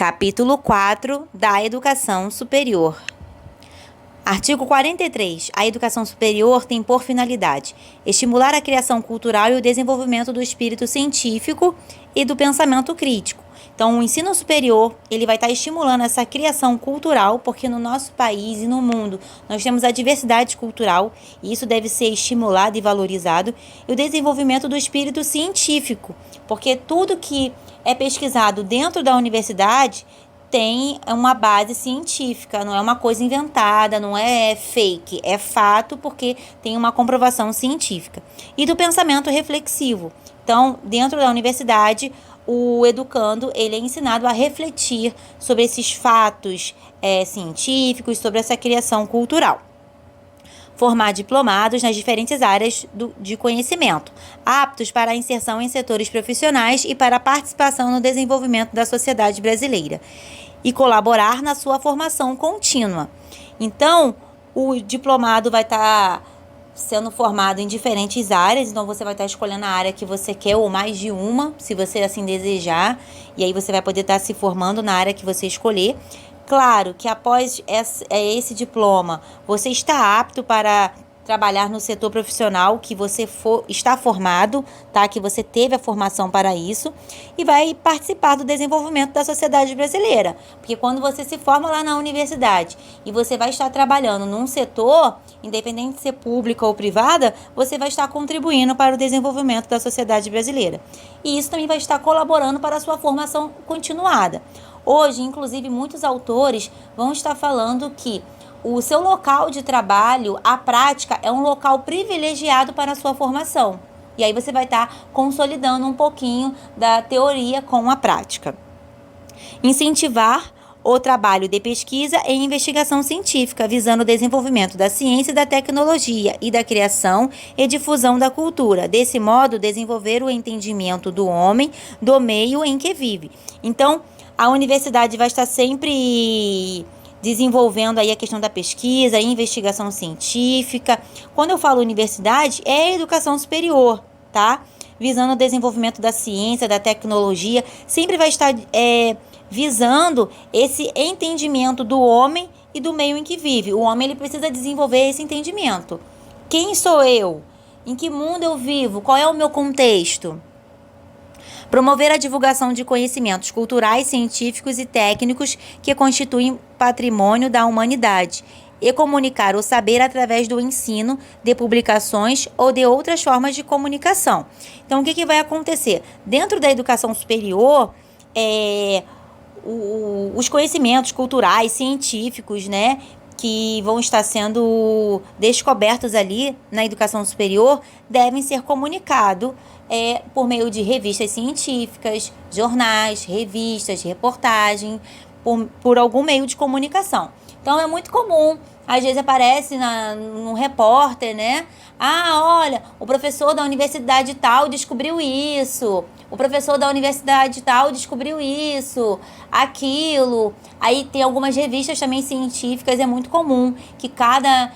Capítulo 4 da Educação Superior. Artigo 43. A educação superior tem por finalidade estimular a criação cultural e o desenvolvimento do espírito científico e do pensamento crítico. Então, o ensino superior, ele vai estar estimulando essa criação cultural, porque no nosso país e no mundo nós temos a diversidade cultural, e isso deve ser estimulado e valorizado, e o desenvolvimento do espírito científico, porque tudo que é pesquisado dentro da universidade tem uma base científica, não é uma coisa inventada, não é fake, é fato porque tem uma comprovação científica. E do pensamento reflexivo. Então, dentro da universidade, o educando ele é ensinado a refletir sobre esses fatos científicos, sobre essa criação cultural. Formar diplomados nas diferentes áreas de conhecimento, aptos para a inserção em setores profissionais e para a participação no desenvolvimento da sociedade brasileira, e colaborar na sua formação contínua. Então, o diplomado vai estar sendo formado em diferentes áreas, então você vai estar escolhendo a área que você quer, ou mais de uma, se você assim desejar, e aí você vai poder estar se formando na área que você escolher. Claro que após esse diploma, você está apto para trabalhar no setor profissional que você está formado, tá? Que você teve a formação para isso, e vai participar do desenvolvimento da sociedade brasileira. Porque quando você se forma lá na universidade e você vai estar trabalhando num setor, independente de ser pública ou privada, você vai estar contribuindo para o desenvolvimento da sociedade brasileira. E isso também vai estar colaborando para a sua formação continuada. Hoje, inclusive, muitos autores vão estar falando que o seu local de trabalho, a prática, é um local privilegiado para a sua formação. E aí você vai estar consolidando um pouquinho da teoria com a prática. Incentivar o trabalho de pesquisa e investigação científica, visando o desenvolvimento da ciência e da tecnologia e da criação e difusão da cultura. Desse modo, desenvolver o entendimento do homem, do meio em que vive. Então, a universidade vai estar sempre desenvolvendo aí a questão da pesquisa, investigação científica. Quando eu falo universidade, é educação superior, tá? Visando o desenvolvimento da ciência, da tecnologia, sempre vai estar visando esse entendimento do homem e do meio em que vive. O homem ele precisa desenvolver esse entendimento. Quem sou eu? Em que mundo eu vivo? Qual é o meu contexto? Promover a divulgação de conhecimentos culturais, científicos e técnicos que constituem patrimônio da humanidade e comunicar o saber através do ensino, de publicações ou de outras formas de comunicação. Então, o que vai acontecer? Dentro da educação superior, os conhecimentos culturais, científicos, né, que vão estar sendo descobertos ali na educação superior, devem ser comunicados por meio de revistas científicas, jornais, revistas, reportagem, por algum meio de comunicação. Então, é muito comum, às vezes aparece num repórter, né? Ah, olha, o professor da universidade tal descobriu isso, o professor da universidade tal descobriu isso, aquilo. Aí tem algumas revistas também científicas, é muito comum que cada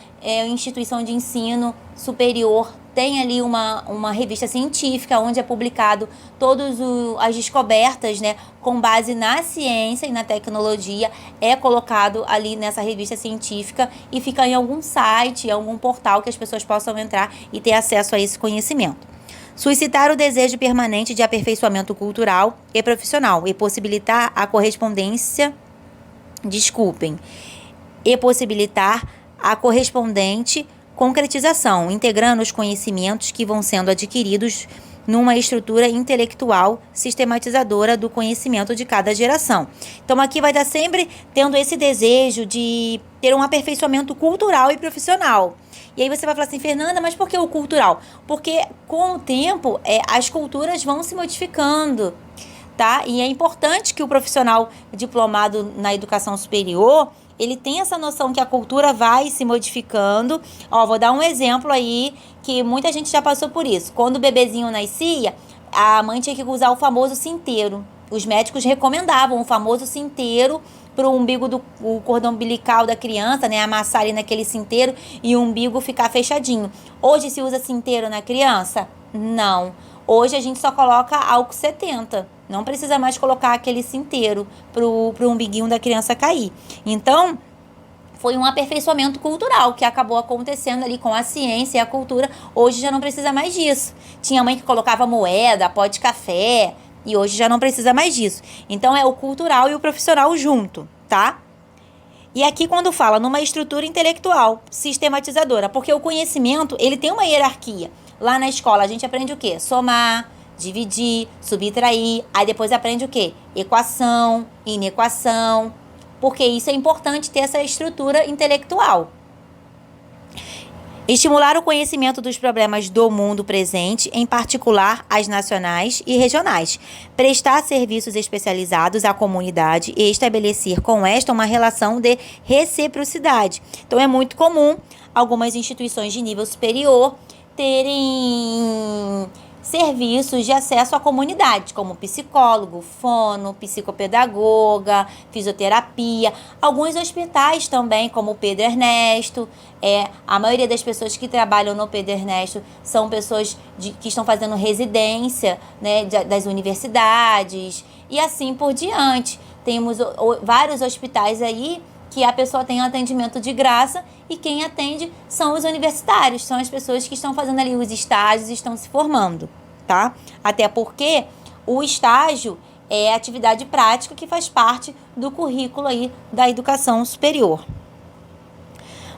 instituição de ensino superior tem ali uma revista científica onde é publicado todas as descobertas, né, com base na ciência e na tecnologia, é colocado ali nessa revista científica e fica em algum site, em algum portal que as pessoas possam entrar e ter acesso a esse conhecimento. Suscitar o desejo permanente de aperfeiçoamento cultural e profissional e possibilitar a correspondente concretização, integrando os conhecimentos que vão sendo adquiridos numa estrutura intelectual sistematizadora do conhecimento de cada geração. Então, aqui vai estar sempre tendo esse desejo de ter um aperfeiçoamento cultural e profissional. E aí você vai falar assim, Fernanda, mas por que o cultural? Porque com o tempo as culturas vão se modificando, tá? E é importante que o profissional diplomado na educação superior ele tem essa noção que a cultura vai se modificando. Vou dar um exemplo aí, que muita gente já passou por isso. Quando o bebezinho nascia, a mãe tinha que usar o famoso cinteiro. Os médicos recomendavam o famoso cinteiro para o umbigo o cordão umbilical da criança, né? Amassar ali naquele cinteiro e o umbigo ficar fechadinho. Hoje se usa cinteiro na criança? Não. Hoje a gente só coloca álcool 70. Não precisa mais colocar aquele cinteiro pro umbiguinho da criança cair. Então, foi um aperfeiçoamento cultural que acabou acontecendo ali com a ciência e a cultura. Hoje já não precisa mais disso. Tinha mãe que colocava moeda, pó de café, e hoje já não precisa mais disso. Então, é o cultural e o profissional junto, tá? E aqui quando fala numa estrutura intelectual sistematizadora, porque o conhecimento, ele tem uma hierarquia. Lá na escola a gente aprende o quê? Somar, dividir, subtrair, aí depois aprende o quê? Equação, inequação, porque isso é importante ter essa estrutura intelectual. Estimular o conhecimento dos problemas do mundo presente, em particular as nacionais e regionais. Prestar serviços especializados à comunidade e estabelecer com esta uma relação de reciprocidade. Então, é muito comum algumas instituições de nível superior terem serviços de acesso à comunidade, como psicólogo, fono, psicopedagoga, fisioterapia. Alguns hospitais também, como o Pedro Ernesto. A maioria das pessoas que trabalham no Pedro Ernesto são pessoas que estão fazendo residência, né, das universidades e assim por diante. Temos vários hospitais aí que a pessoa tem atendimento de graça e quem atende são os universitários, são as pessoas que estão fazendo ali os estágios e estão se formando, tá? Até porque o estágio é atividade prática que faz parte do currículo aí da educação superior.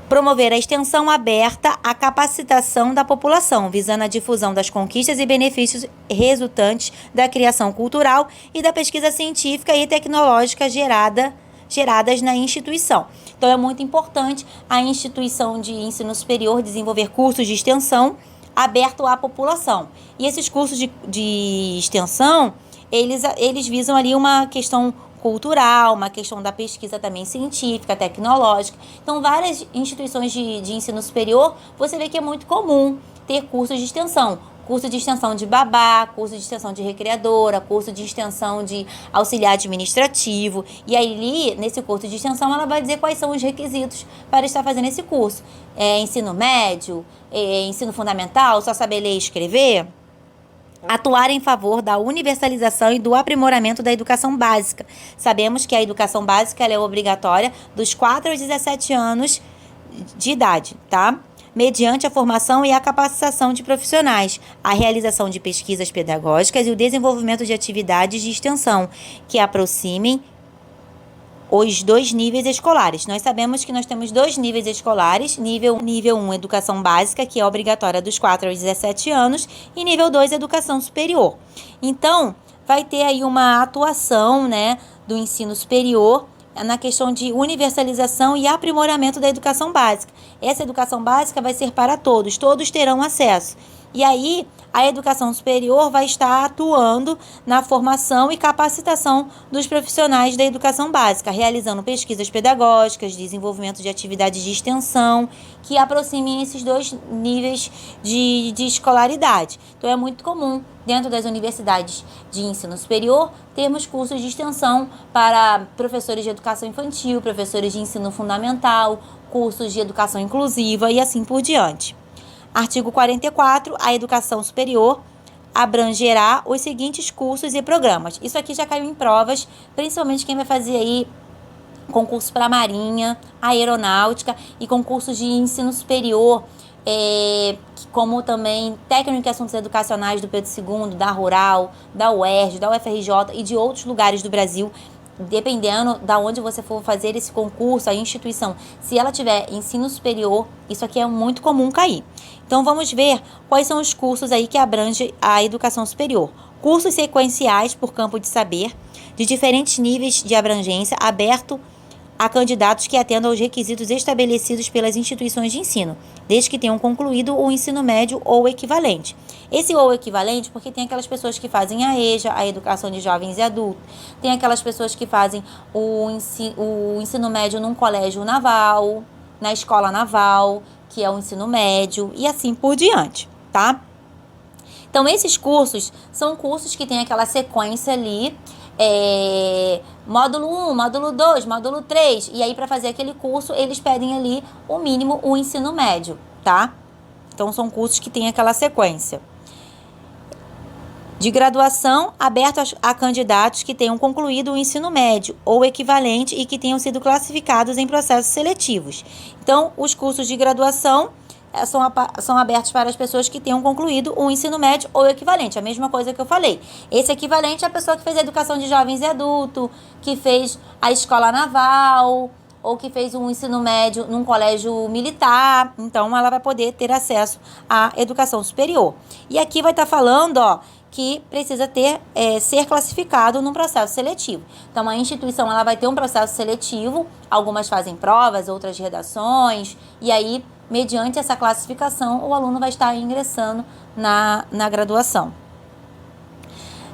Promover a extensão aberta à capacitação da população, visando a difusão das conquistas e benefícios resultantes da criação cultural e da pesquisa científica e tecnológica geradas na instituição. Então, é muito importante a instituição de ensino superior desenvolver cursos de extensão aberto à população. E esses cursos de extensão, eles visam ali uma questão cultural, uma questão da pesquisa também científica, tecnológica. Então, várias instituições de ensino superior, você vê que é muito comum ter cursos de extensão. Curso de extensão de babá, curso de extensão de recreadora, curso de extensão de auxiliar administrativo. E aí, nesse curso de extensão, ela vai dizer quais são os requisitos para estar fazendo esse curso. Ensino médio, ensino fundamental, só saber ler e escrever. Atuar em favor da universalização e do aprimoramento da educação básica. Sabemos que a educação básica ela é obrigatória dos 4 aos 17 anos de idade, tá? Mediante a formação e a capacitação de profissionais, a realização de pesquisas pedagógicas e o desenvolvimento de atividades de extensão que aproximem os 2 níveis escolares. Nós sabemos que nós temos 2 níveis escolares, nível 1, educação básica, que é obrigatória dos 4 aos 17 anos, e nível 2, educação superior. Então, vai ter aí uma atuação, né, do ensino superior na questão de universalização e aprimoramento da educação básica. Essa educação básica vai ser para todos, todos terão acesso. E aí, a educação superior vai estar atuando na formação e capacitação dos profissionais da educação básica, realizando pesquisas pedagógicas, desenvolvimento de atividades de extensão, que aproximem esses 2 níveis de escolaridade. Então, é muito comum, dentro das universidades de ensino superior, termos cursos de extensão para professores de educação infantil, professores de ensino fundamental, cursos de educação inclusiva e assim por diante. Artigo 44, a educação superior abrangerá os seguintes cursos e programas. Isso aqui já caiu em provas, principalmente quem vai fazer aí concurso para a Marinha, aeronáutica e concursos de ensino superior, como também técnico em assuntos educacionais do Pedro II, da Rural, da UERJ, da UFRJ e de outros lugares do Brasil. Dependendo da onde você for fazer esse concurso, a instituição, se ela tiver ensino superior, isso aqui é muito comum cair. Então, vamos ver quais são os cursos aí que abrangem a educação superior. Cursos sequenciais por campo de saber, de diferentes níveis de abrangência, aberto a candidatos que atendam aos requisitos estabelecidos pelas instituições de ensino, desde que tenham concluído o ensino médio ou equivalente. Esse ou equivalente porque tem aquelas pessoas que fazem a EJA, a educação de jovens e adultos, tem aquelas pessoas que fazem o ensino médio num colégio naval, na escola naval, que é o ensino médio, e assim por diante, tá? Então, esses cursos são cursos que tem aquela sequência ali, módulo 1, módulo 2, módulo 3, e aí para fazer aquele curso eles pedem ali o mínimo o ensino médio, tá? Então são cursos que tem aquela sequência. de graduação aberto a candidatos que tenham concluído o ensino médio ou equivalente e que tenham sido classificados em processos seletivos. Então, os cursos de graduação são abertos para as pessoas que tenham concluído o ensino médio ou equivalente, a mesma coisa que eu falei. Esse equivalente é a pessoa que fez a educação de jovens e adulto, que fez a escola naval, ou que fez um ensino médio num colégio militar. Então, ela vai poder ter acesso à educação superior. E aqui vai estar falando, que precisa ser classificado num processo seletivo. Então, a instituição ela vai ter um processo seletivo, algumas fazem provas, outras redações, e aí, mediante essa classificação, o aluno vai estar ingressando na graduação.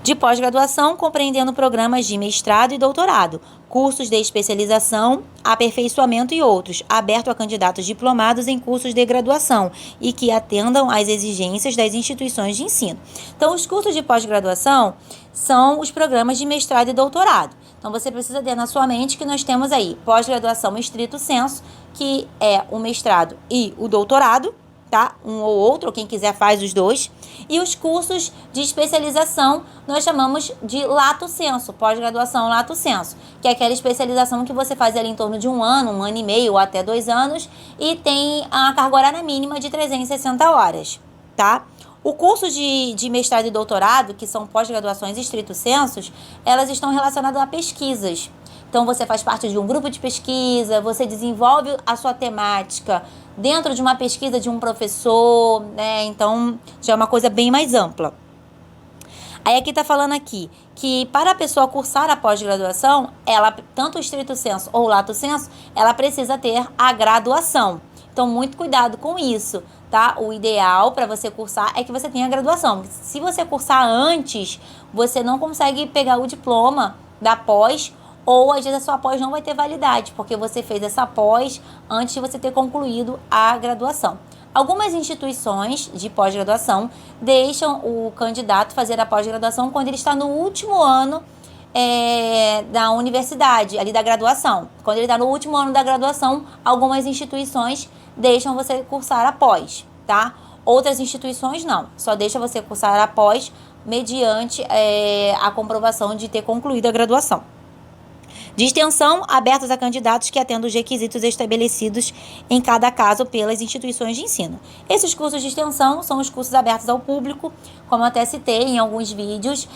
De pós-graduação, compreendendo programas de mestrado e doutorado, cursos de especialização, aperfeiçoamento e outros, aberto a candidatos diplomados em cursos de graduação e que atendam às exigências das instituições de ensino. Então, os cursos de pós-graduação são os programas de mestrado e doutorado. Então, você precisa ter na sua mente que nós temos aí pós-graduação estrito sensu, que é o mestrado e o doutorado, tá? Um ou outro, ou quem quiser faz os dois. E os cursos de especialização nós chamamos de lato sensu, pós-graduação lato sensu, que é aquela especialização que você faz ali em torno de um ano e meio ou até 2 anos e tem a carga horária mínima de 360 horas, tá? O curso de mestrado e doutorado, que são pós-graduações estrito sensu, elas estão relacionadas a pesquisas. Então, você faz parte de um grupo de pesquisa, você desenvolve a sua temática dentro de uma pesquisa de um professor, né? Então, já é uma coisa bem mais ampla. Aí aqui está falando aqui que para a pessoa cursar a pós-graduação, ela, tanto o estrito sensu ou o lato sensu, ela precisa ter a graduação. Então, muito cuidado com isso, tá? O ideal para você cursar é que você tenha a graduação. Se você cursar antes, você não consegue pegar o diploma da pós, ou às vezes a sua pós não vai ter validade, porque você fez essa pós antes de você ter concluído a graduação. Algumas instituições de pós-graduação deixam o candidato fazer a pós-graduação quando ele está no último ano da universidade, ali da graduação. Quando ele está no último ano da graduação, algumas instituições deixam você cursar a pós, tá? Outras instituições não, só deixa você cursar a pós mediante a comprovação de ter concluído a graduação. De extensão, abertos a candidatos que atendam os requisitos estabelecidos em cada caso pelas instituições de ensino. Esses cursos de extensão são os cursos abertos ao público, como eu até citei em alguns vídeos,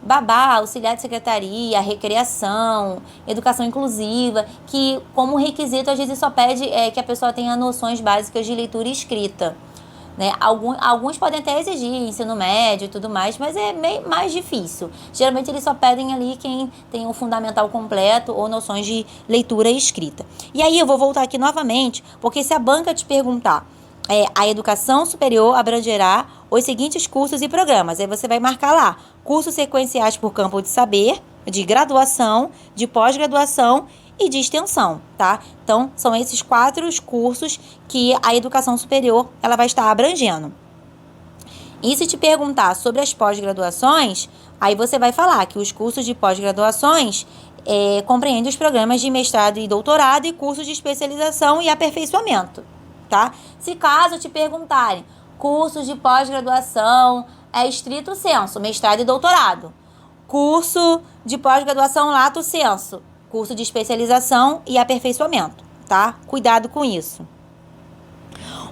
babá, auxiliar de secretaria, recreação, educação inclusiva, que como requisito às vezes só pede que a pessoa tenha noções básicas de leitura e escrita. Né? Alguns podem até exigir ensino médio e tudo mais, mas é meio mais difícil. Geralmente eles só pedem ali quem tem o fundamental completo ou noções de leitura e escrita. E aí eu vou voltar aqui novamente, porque se a banca te perguntar, a educação superior abrangerá os seguintes cursos e programas. Aí você vai marcar lá, cursos sequenciais por campo de saber, de graduação, de pós-graduação e de extensão, tá? Então, são esses 4 cursos que a educação superior ela vai estar abrangendo. E se te perguntar sobre as pós-graduações, aí você vai falar que os cursos de pós-graduações compreendem os programas de mestrado e doutorado e cursos de especialização e aperfeiçoamento, tá? Se caso te perguntarem, cursos de pós-graduação estrito sensu, mestrado e doutorado. Curso de pós-graduação lato sensu, curso de especialização e aperfeiçoamento, tá? Cuidado com isso.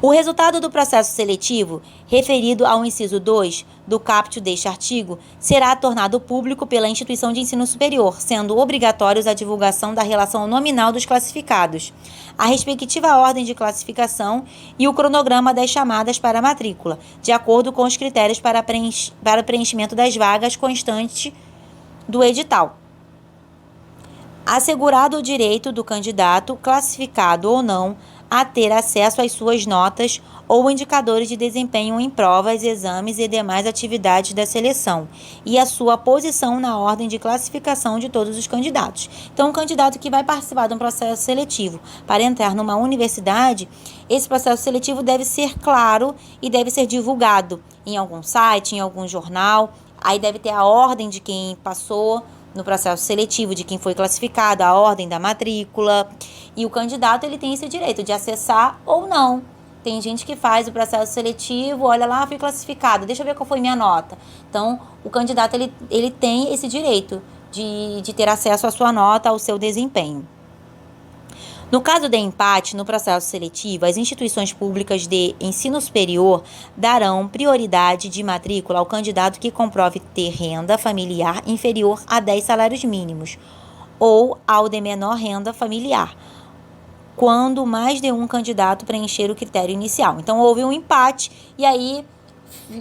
O resultado do processo seletivo, referido ao inciso 2 do caput deste artigo, será tornado público pela instituição de ensino superior, sendo obrigatórios a divulgação da relação nominal dos classificados, a respectiva ordem de classificação e o cronograma das chamadas para a matrícula, de acordo com os critérios para o preenchimento das vagas constantes do edital. Assegurado o direito do candidato, classificado ou não, a ter acesso às suas notas ou indicadores de desempenho em provas, exames e demais atividades da seleção, e a sua posição na ordem de classificação de todos os candidatos. Então, um candidato que vai participar de um processo seletivo para entrar numa universidade, esse processo seletivo deve ser claro e deve ser divulgado em algum site, em algum jornal, aí deve ter a ordem de quem passou no processo seletivo, de quem foi classificado, a ordem da matrícula, e o candidato ele tem esse direito de acessar ou não, tem gente que faz o processo seletivo, olha lá, fui classificado, deixa eu ver qual foi minha nota. Então, o candidato, ele tem esse direito de ter acesso à sua nota, ao seu desempenho. No caso de empate no processo seletivo, as instituições públicas de ensino superior darão prioridade de matrícula ao candidato que comprove ter renda familiar inferior a 10 salários mínimos ou ao de menor renda familiar, quando mais de um candidato preencher o critério inicial. Então, houve um empate e aí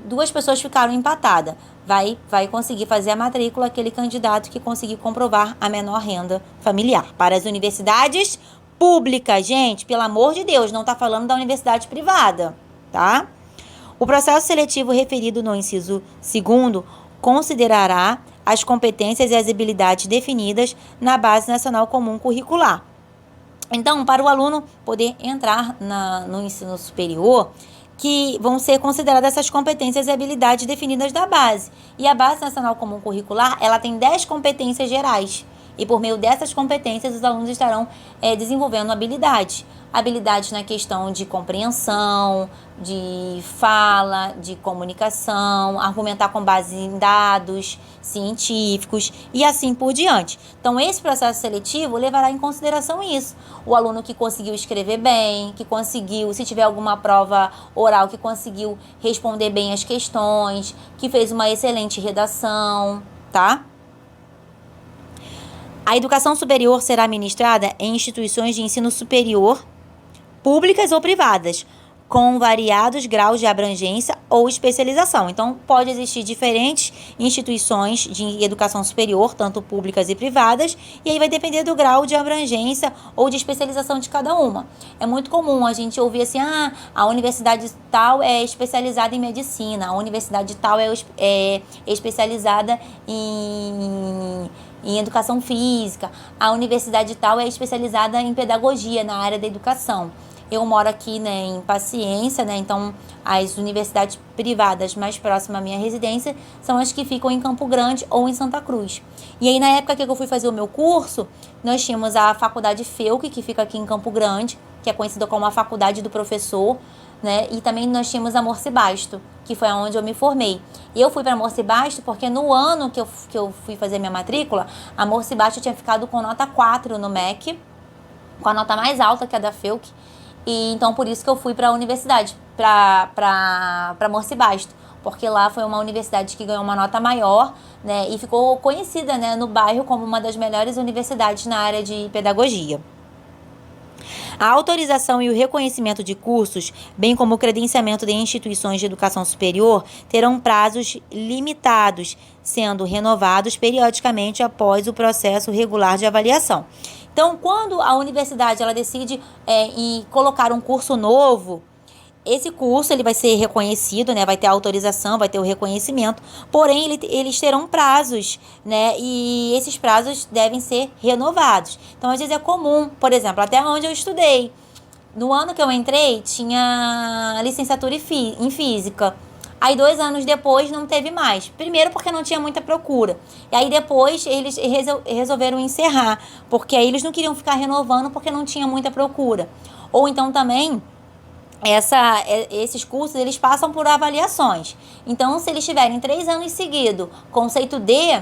duas pessoas ficaram empatadas. Vai conseguir fazer a matrícula aquele candidato que conseguir comprovar a menor renda familiar. Para as universidades públicas, gente, pelo amor de Deus, não está falando da universidade privada, tá? O processo seletivo referido no inciso 2º considerará as competências e as habilidades definidas na Base Nacional Comum Curricular. Então, para o aluno poder entrar no ensino superior, que vão ser consideradas essas competências e habilidades definidas da base. E a Base Nacional Comum Curricular, ela tem 10 competências gerais. E por meio dessas competências, os alunos estarão desenvolvendo habilidades. Habilidades na questão de compreensão, de fala, de comunicação, argumentar com base em dados científicos e assim por diante. Então, esse processo seletivo levará em consideração isso. O aluno que conseguiu escrever bem, que conseguiu, se tiver alguma prova oral, que conseguiu responder bem as questões, que fez uma excelente redação, tá? A educação superior será ministrada em instituições de ensino superior, públicas ou privadas, com variados graus de abrangência ou especialização. Então, pode existir diferentes instituições de educação superior, tanto públicas e privadas, e aí vai depender do grau de abrangência ou de especialização de cada uma. É muito comum a gente ouvir assim, a universidade tal é especializada em medicina, a universidade tal é especializada em educação física, a universidade tal é especializada em pedagogia, na área da educação. Eu moro aqui, em Paciência, então as universidades privadas mais próximas à minha residência são as que ficam em Campo Grande ou em Santa Cruz. E aí, na época que eu fui fazer o meu curso, nós tínhamos a faculdade FEUC, que fica aqui em Campo Grande, que é conhecida como a Faculdade do Professor, e também nós tínhamos a Morcibasto, que foi onde eu me formei. E eu fui para a Morcibasto porque no ano que eu fui fazer minha matrícula, a Morcibasto tinha ficado com nota 4 no MEC, com a nota mais alta que a da FEUC. E então, por isso que eu fui para a universidade, para Morcibasto, porque lá foi uma universidade que ganhou uma nota maior, e ficou conhecida, no bairro como uma das melhores universidades na área de pedagogia. A autorização e o reconhecimento de cursos, bem como o credenciamento de instituições de educação superior, terão prazos limitados, sendo renovados periodicamente após o processo regular de avaliação. Então, quando a universidade ela decide colocar um curso novo, esse curso ele vai ser reconhecido, vai ter autorização, vai ter o reconhecimento, porém eles terão prazos, e esses prazos devem ser renovados. Então, às vezes é comum, por exemplo, até onde eu estudei, no ano que eu entrei, tinha licenciatura em física. Aí 2 anos depois não teve mais. Primeiro porque não tinha muita procura. E aí depois eles resolveram encerrar, porque aí eles não queriam ficar renovando porque não tinha muita procura. Ou então também esses cursos eles passam por avaliações. Então, se eles tiverem 3 anos seguidos, conceito D,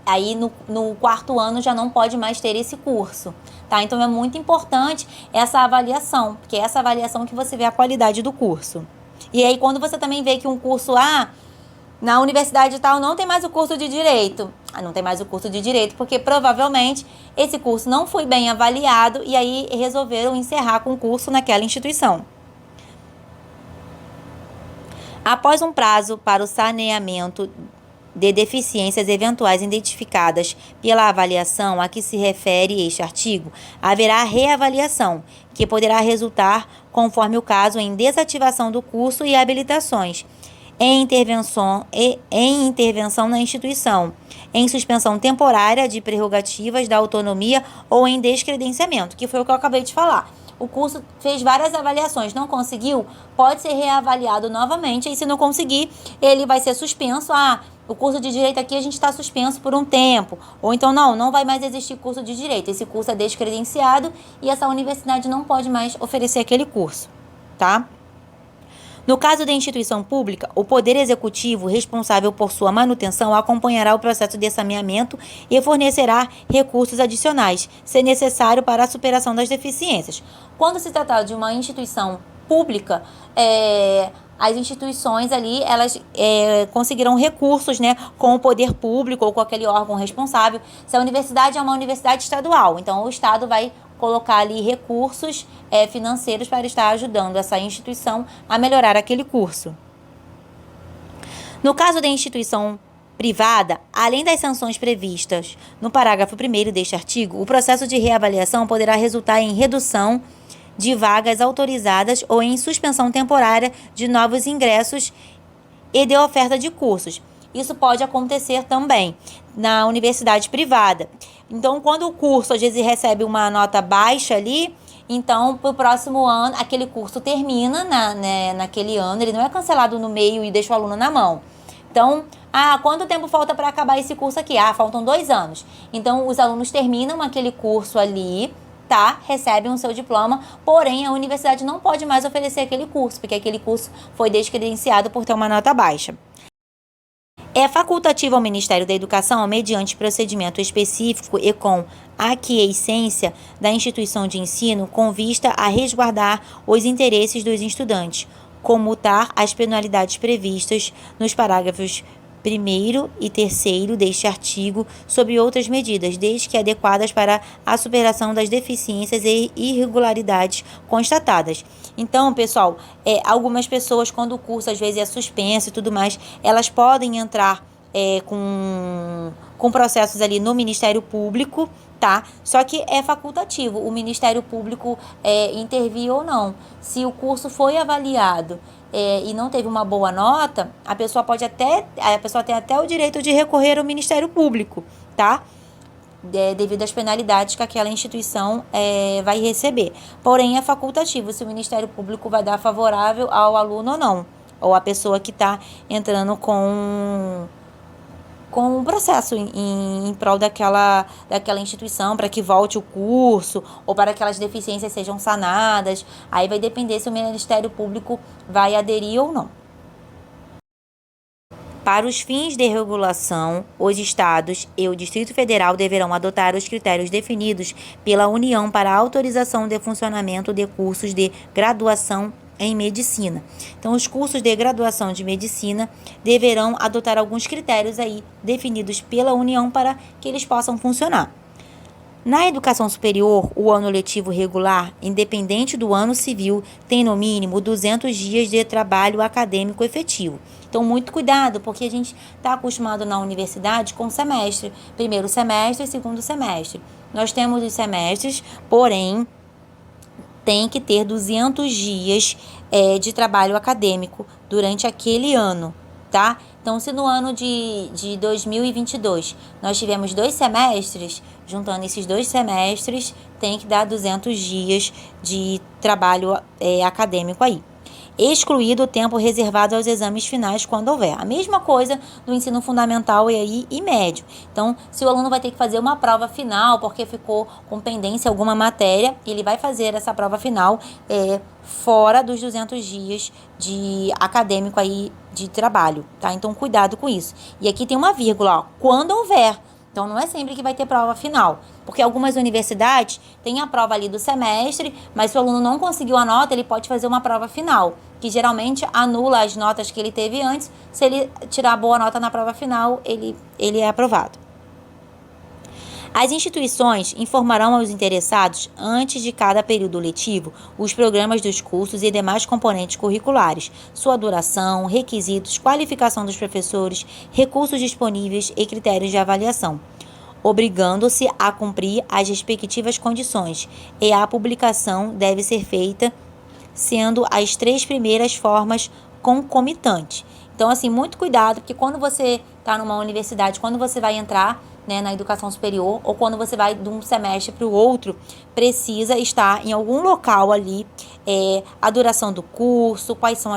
aí no 4º ano já não pode mais ter esse curso, tá? Então, é muito importante essa avaliação, porque é essa avaliação que você vê a qualidade do curso. E aí, quando você também vê que um curso na universidade tal não tem mais o curso de Direito. Não tem mais o curso de Direito, porque provavelmente esse curso não foi bem avaliado e aí resolveram encerrar com o curso naquela instituição. Após um prazo para o saneamento de deficiências eventuais identificadas pela avaliação a que se refere este artigo, haverá reavaliação, que poderá resultar, conforme o caso, em desativação do curso e habilitações, em intervenção na instituição, em suspensão temporária de prerrogativas da autonomia ou em descredenciamento, que foi o que eu acabei de falar. O curso fez várias avaliações, não conseguiu, pode ser reavaliado novamente, e se não conseguir, ele vai ser suspenso. O curso de Direito aqui a gente está suspenso por um tempo, ou então não vai mais existir curso de Direito, esse curso é descredenciado e essa universidade não pode mais oferecer aquele curso, tá? No caso da instituição pública, o Poder Executivo, responsável por sua manutenção, acompanhará o processo de saneamento e fornecerá recursos adicionais, se necessário, para a superação das deficiências. Quando se tratar de uma instituição pública, as instituições ali, elas conseguirão recursos, né, com o poder público ou com aquele órgão responsável. Se a universidade é uma universidade estadual, então o Estado vai colocar ali recursos financeiros para estar ajudando essa instituição a melhorar aquele curso. No caso da instituição privada, além das sanções previstas no parágrafo 1º deste artigo, o processo de reavaliação poderá resultar em redução de vagas autorizadas ou em suspensão temporária de novos ingressos e de oferta de cursos. Isso pode acontecer também na universidade privada. Então, quando o curso às vezes recebe uma nota baixa ali, então para o próximo ano aquele curso termina naquele ano, ele não é cancelado no meio e deixa o aluno na mão. Então, quanto tempo falta para acabar esse curso aqui? Faltam 2 anos. Então, os alunos terminam aquele curso ali, tá? Recebem o seu diploma, porém a universidade não pode mais oferecer aquele curso, porque aquele curso foi descredenciado por ter uma nota baixa. É facultativo ao Ministério da Educação, mediante procedimento específico e com aquiescência da instituição de ensino, com vista a resguardar os interesses dos estudantes, comutar as penalidades previstas nos parágrafos 1º e 3º deste artigo sobre outras medidas, desde que adequadas para a superação das deficiências e irregularidades constatadas. Então, pessoal, algumas pessoas, quando o curso às vezes é suspenso e tudo mais, elas podem entrar com processos ali no Ministério Público, tá? Só que é facultativo o Ministério Público intervir ou não. Se o curso foi avaliado e não teve uma boa nota, a pessoa tem até o direito de recorrer ao Ministério Público, tá? Devido às penalidades que aquela instituição vai receber. Porém, é facultativo se o Ministério Público vai dar favorável ao aluno ou não, ou a pessoa que está entrando com um processo em prol daquela instituição, para que volte o curso, ou para que aquelas deficiências sejam sanadas. Aí vai depender se o Ministério Público vai aderir ou não. Para os fins de regulação, os Estados e o Distrito Federal deverão adotar os critérios definidos pela União para a autorização de funcionamento de cursos de graduação em medicina. Então, os cursos de graduação de medicina deverão adotar alguns critérios aí definidos pela União para que eles possam funcionar. Na educação superior, o ano letivo regular, independente do ano civil, tem no mínimo 200 dias de trabalho acadêmico efetivo. Então, muito cuidado, porque a gente está acostumado na universidade com semestre, primeiro semestre e segundo semestre. Nós temos os semestres, porém, tem que ter 200 dias de trabalho acadêmico durante aquele ano, tá? Então, se no ano de 2022 nós tivemos 2 semestres, juntando esses 2 semestres, tem que dar 200 dias de trabalho acadêmico aí. Excluído o tempo reservado aos exames finais, quando houver. A mesma coisa do ensino fundamental e médio. Então, se o aluno vai ter que fazer uma prova final, porque ficou com pendência alguma matéria, ele vai fazer essa prova final fora dos 200 dias de acadêmico aí de trabalho, tá? Então, cuidado com isso. E aqui tem uma vírgula, ó, quando houver. Então, não é sempre que vai ter prova final, porque algumas universidades têm a prova ali do semestre, mas se o aluno não conseguiu a nota, ele pode fazer uma prova final, que geralmente anula as notas que ele teve antes. Se ele tirar a boa nota na prova final, ele é aprovado. As instituições informarão aos interessados, antes de cada período letivo, os programas dos cursos e demais componentes curriculares, sua duração, requisitos, qualificação dos professores, recursos disponíveis e critérios de avaliação, obrigando-se a cumprir as respectivas condições, e a publicação deve ser feita sendo as 3 primeiras formas concomitantes. Então, assim, muito cuidado, porque quando você está numa universidade, quando você vai entrar, né, na educação superior, ou quando você vai de um semestre para o outro, precisa estar em algum local ali a duração do curso, quais são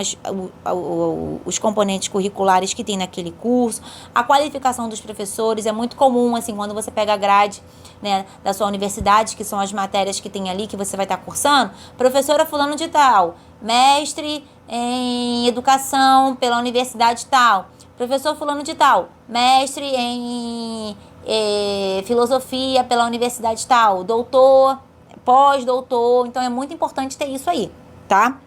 os componentes curriculares que tem naquele curso, a qualificação dos professores. É muito comum, assim, quando você pega a grade, né, da sua universidade, que são as matérias que tem ali, que você vai estar cursando, professora fulano de tal, mestre em educação pela universidade tal. Professor fulano de tal, mestre em filosofia pela universidade tal. Doutor, pós-doutor. Então, é muito importante ter isso aí, tá?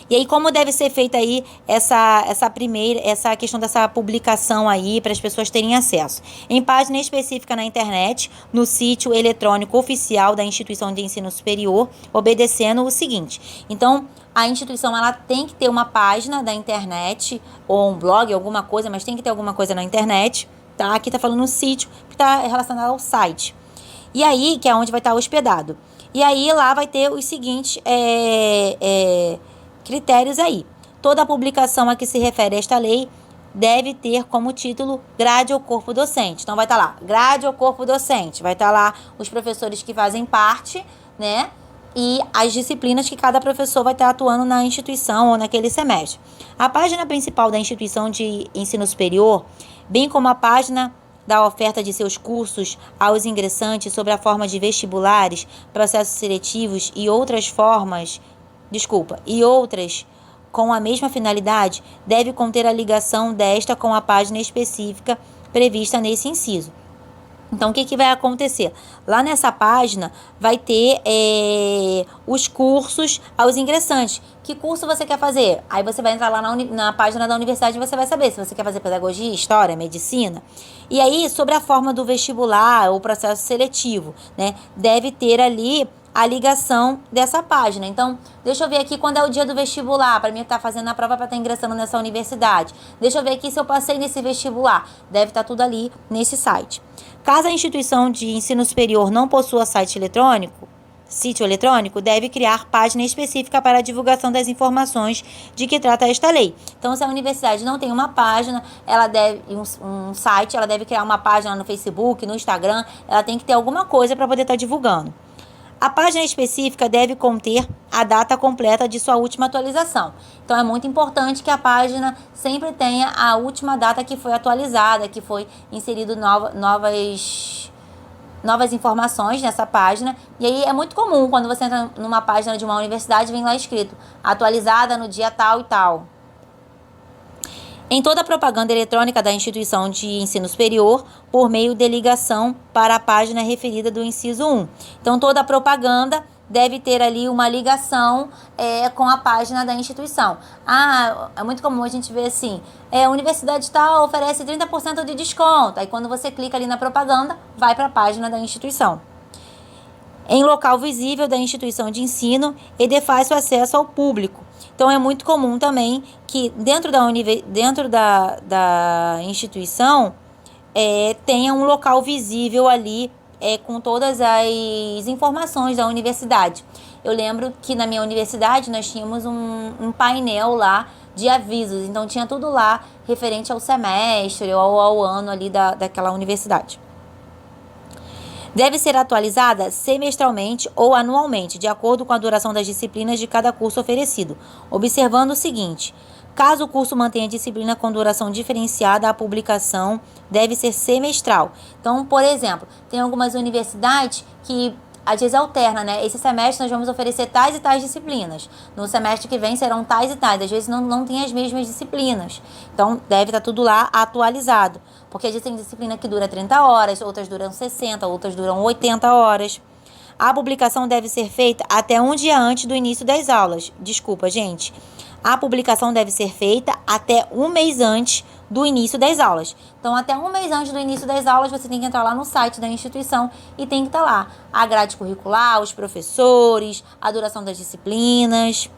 E aí, como deve ser feita aí essa questão dessa publicação aí para as pessoas terem acesso? Em página específica na internet, no sítio eletrônico oficial da instituição de ensino superior, obedecendo o seguinte. Então, a instituição ela tem que ter uma página da internet ou um blog, alguma coisa, mas tem que ter alguma coisa na internet, tá? Aqui tá falando no sítio, que tá relacionado ao site. E aí, que é onde vai estar hospedado. E aí, lá vai ter os seguintes critérios aí. Toda publicação a que se refere esta lei deve ter como título grade ou corpo docente. Então, vai estar lá, grade ou corpo docente. Vai estar lá os professores que fazem parte, né? E as disciplinas que cada professor vai estar atuando na instituição ou naquele semestre. A página principal da instituição de ensino superior, bem como a página da oferta de seus cursos aos ingressantes sobre a forma de vestibulares, processos seletivos e outras com a mesma finalidade, deve conter a ligação desta com a página específica prevista nesse inciso. Então, o que vai acontecer? Lá nessa página vai ter os cursos aos ingressantes. Que curso você quer fazer? Aí você vai entrar lá na página da universidade e você vai saber se você quer fazer pedagogia, história, medicina. E aí, sobre a forma do vestibular ou processo seletivo, né? Deve ter ali a ligação dessa página. Então, deixa eu ver aqui quando é o dia do vestibular, para mim estar fazendo a prova para estar ingressando nessa universidade. Deixa eu ver aqui se eu passei nesse vestibular. Deve estar tudo ali nesse site. Caso a instituição de ensino superior não possua sítio eletrônico, deve criar página específica para a divulgação das informações de que trata esta lei. Então, se a universidade não tem uma página, ela deve um site, ela deve criar uma página no Facebook, no Instagram, ela tem que ter alguma coisa para poder estar divulgando. A página específica deve conter a data completa de sua última atualização. Então, é muito importante que a página sempre tenha a última data que foi atualizada, que foi inserido novas informações nessa página. E aí, é muito comum, quando você entra numa página de uma universidade, vem lá escrito, atualizada no dia tal e tal. Em toda a propaganda eletrônica da instituição de ensino superior, por meio de ligação para a página referida do inciso 1. Então, toda a propaganda deve ter ali uma ligação com a página da instituição. É muito comum a gente ver assim, universidade tal oferece 30% de desconto. Aí, quando você clica ali na propaganda, vai para a página da instituição. Em local visível da instituição de ensino e de fácil acesso ao público. Então, é muito comum também que dentro da instituição tenha um local visível ali com todas as informações da universidade. Eu lembro que na minha universidade nós tínhamos um painel lá de avisos. Então, tinha tudo lá referente ao semestre ou ao ano ali daquela universidade. Deve ser atualizada semestralmente ou anualmente, de acordo com a duração das disciplinas de cada curso oferecido, observando o seguinte: caso o curso mantenha disciplina com duração diferenciada, a publicação deve ser semestral. Então, por exemplo, tem algumas universidades que às vezes alterna, né? Esse semestre nós vamos oferecer tais e tais disciplinas. No semestre que vem serão tais e tais. Às vezes não tem as mesmas disciplinas. Então, deve estar tudo lá atualizado. Porque às vezes tem disciplina que dura 30 horas, outras duram 60, outras duram 80 horas. A publicação deve ser feita até um dia antes do início das aulas. Desculpa, gente. A publicação deve ser feita até um mês antes do início das aulas. Então, até um mês antes do início das aulas, você tem que entrar lá no site da instituição e tem que estar lá a grade curricular, os professores, a duração das disciplinas.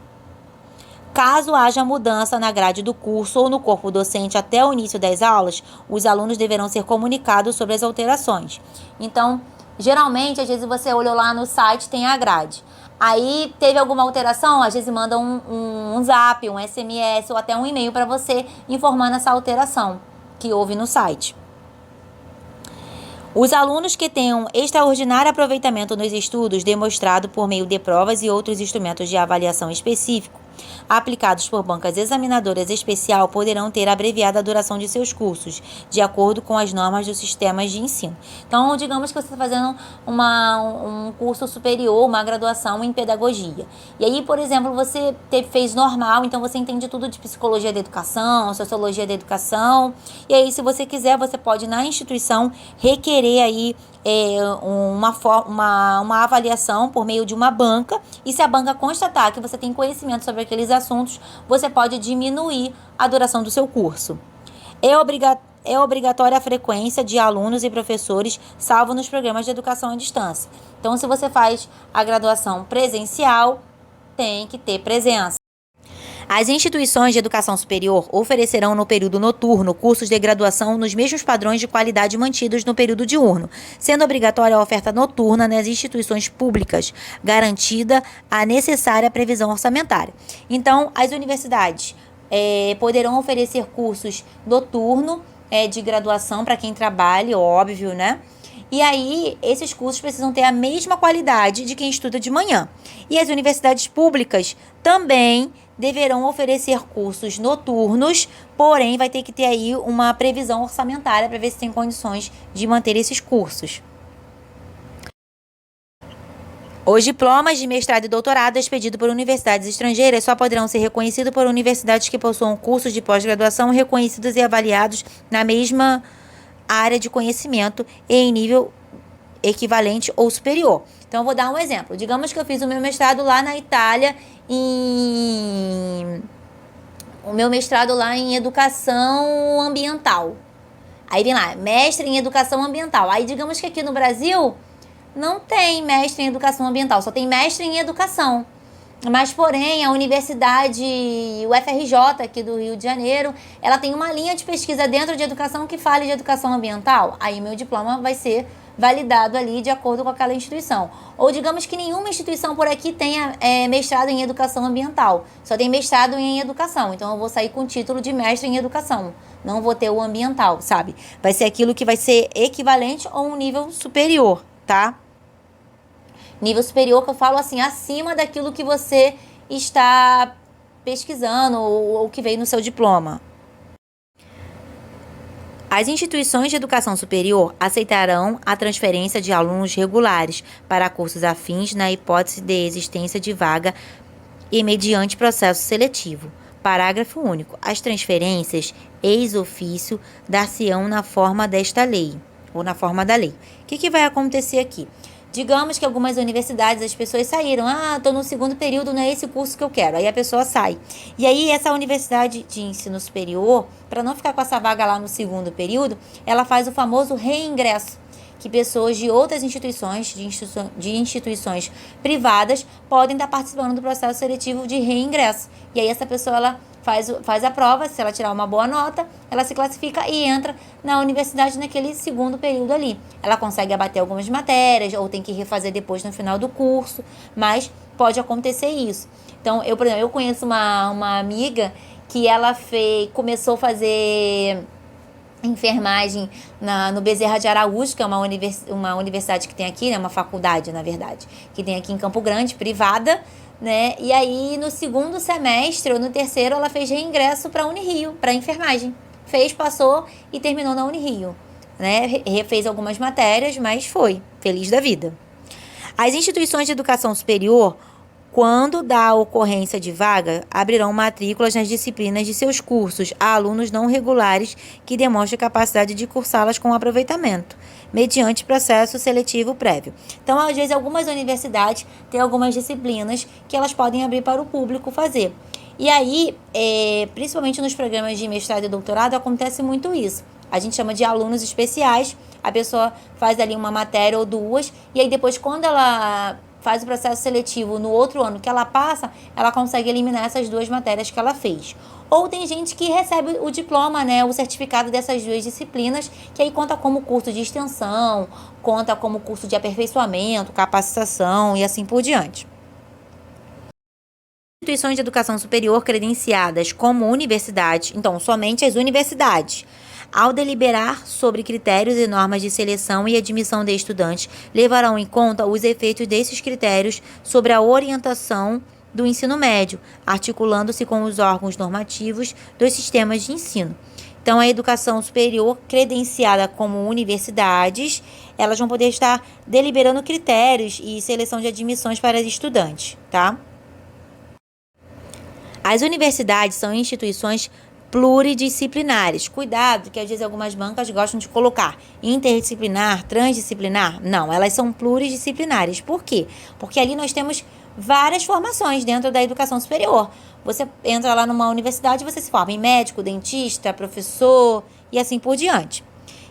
Caso haja mudança na grade do curso ou no corpo docente até o início das aulas, os alunos deverão ser comunicados sobre as alterações. Então, geralmente, às vezes você olhou lá no site, tem a grade. Aí teve alguma alteração, às vezes manda um zap, um SMS ou até um e-mail para você informando essa alteração que houve no site. Os alunos que tenham extraordinário aproveitamento nos estudos, demonstrado por meio de provas e outros instrumentos de avaliação específico, aplicados por bancas examinadoras especial, poderão ter abreviada a duração de seus cursos, de acordo com as normas dos sistemas de ensino. Então, digamos que você está fazendo um curso superior, uma graduação em pedagogia. E aí, por exemplo, você fez normal, então você entende tudo de psicologia da educação, sociologia da educação. E aí, se você quiser, você pode, na instituição, requerer aí uma avaliação por meio de uma banca, e se a banca constatar que você tem conhecimento sobre aqueles assuntos, você pode diminuir a duração do seu curso. É obrigatória a frequência de alunos e professores, salvo nos programas de educação à distância. Então, se você faz a graduação presencial, tem que ter presença. As instituições de educação superior oferecerão no período noturno cursos de graduação nos mesmos padrões de qualidade mantidos no período diurno, sendo obrigatória a oferta noturna nas instituições públicas, garantida a necessária previsão orçamentária. Então, as universidades poderão oferecer cursos noturno de graduação para quem trabalha, óbvio, né? E aí, esses cursos precisam ter a mesma qualidade de quem estuda de manhã. E as universidades públicas também deverão oferecer cursos noturnos, porém vai ter que ter aí uma previsão orçamentária para ver se tem condições de manter esses cursos. Os diplomas de mestrado e doutorado expedidos por universidades estrangeiras só poderão ser reconhecidos por universidades que possuam cursos de pós-graduação reconhecidos e avaliados na mesma área de conhecimento e em nível equivalente ou superior. Então, eu vou dar um exemplo. Digamos que eu fiz o meu mestrado lá na Itália em educação ambiental. Aí vem lá, mestre em educação ambiental. Aí, digamos que aqui no Brasil não tem mestre em educação ambiental, só tem mestre em educação. Mas, porém, a universidade UFRJ, aqui do Rio de Janeiro, ela tem uma linha de pesquisa dentro de educação que fale de educação ambiental. Aí, meu diploma vai ser validado ali de acordo com aquela instituição. Ou digamos que nenhuma instituição por aqui tenha mestrado em educação ambiental, só tem mestrado em educação. Então, eu vou sair com o título de mestre em educação. Não vou ter o ambiental, sabe? Vai ser aquilo que vai ser equivalente ou um nível superior, tá? Nível superior que eu falo assim, acima daquilo que você está pesquisando ou que veio no seu diploma. As instituições de educação superior aceitarão a transferência de alunos regulares para cursos afins na hipótese de existência de vaga e mediante processo seletivo. Parágrafo único. As transferências ex ofício dar-se-ão na forma desta lei, ou na forma da lei. O que vai acontecer aqui? Digamos que algumas universidades, as pessoas saíram. Estou no segundo período, não é esse curso que eu quero. Aí a pessoa sai. E aí essa universidade de ensino superior, para não ficar com essa vaga lá no segundo período, ela faz o famoso reingresso, que pessoas de outras instituições, de instituições privadas, podem estar participando do processo seletivo de reingresso. E aí essa pessoa, ela faz a prova, se ela tirar uma boa nota, ela se classifica e entra na universidade naquele segundo período ali. Ela consegue abater algumas matérias, ou tem que refazer depois no final do curso, mas pode acontecer isso. Então, por exemplo, eu conheço uma amiga que ela começou a fazer enfermagem no Bezerra de Araújo, que é uma universidade que tem aqui, né, uma faculdade, na verdade, que tem aqui em Campo Grande, privada, né? E aí, no segundo semestre ou no terceiro, ela fez reingresso para a Unirio, para enfermagem. Passou e terminou na Unirio, né? Refez algumas matérias, mas foi feliz da vida. As instituições de educação superior, quando da ocorrência de vaga, abrirão matrículas nas disciplinas de seus cursos a alunos não regulares que demonstrem capacidade de cursá-las com aproveitamento, mediante processo seletivo prévio. Então, às vezes, algumas universidades têm algumas disciplinas que elas podem abrir para o público fazer. E aí, principalmente nos programas de mestrado e doutorado, acontece muito isso. A gente chama de alunos especiais, a pessoa faz ali uma matéria ou duas, e aí depois, quando ela faz o processo seletivo no outro ano que ela passa, ela consegue eliminar essas duas matérias que ela fez. Ou tem gente que recebe o diploma, né, o certificado dessas duas disciplinas, que aí conta como curso de extensão, conta como curso de aperfeiçoamento, capacitação e assim por diante. Instituições de educação superior credenciadas como universidades, então somente as universidades, ao deliberar sobre critérios e normas de seleção e admissão de estudantes, levarão em conta os efeitos desses critérios sobre a orientação do ensino médio, articulando-se com os órgãos normativos dos sistemas de ensino. Então, a educação superior credenciada como universidades, elas vão poder estar deliberando critérios e seleção de admissões para os estudantes, tá? As universidades são instituições pluridisciplinares. Cuidado, que às vezes algumas bancas gostam de colocar interdisciplinar, transdisciplinar. Não, elas são pluridisciplinares. Por quê? Porque ali nós temos várias formações dentro da educação superior. Você entra lá numa universidade e você se forma em médico, dentista, professor e assim por diante.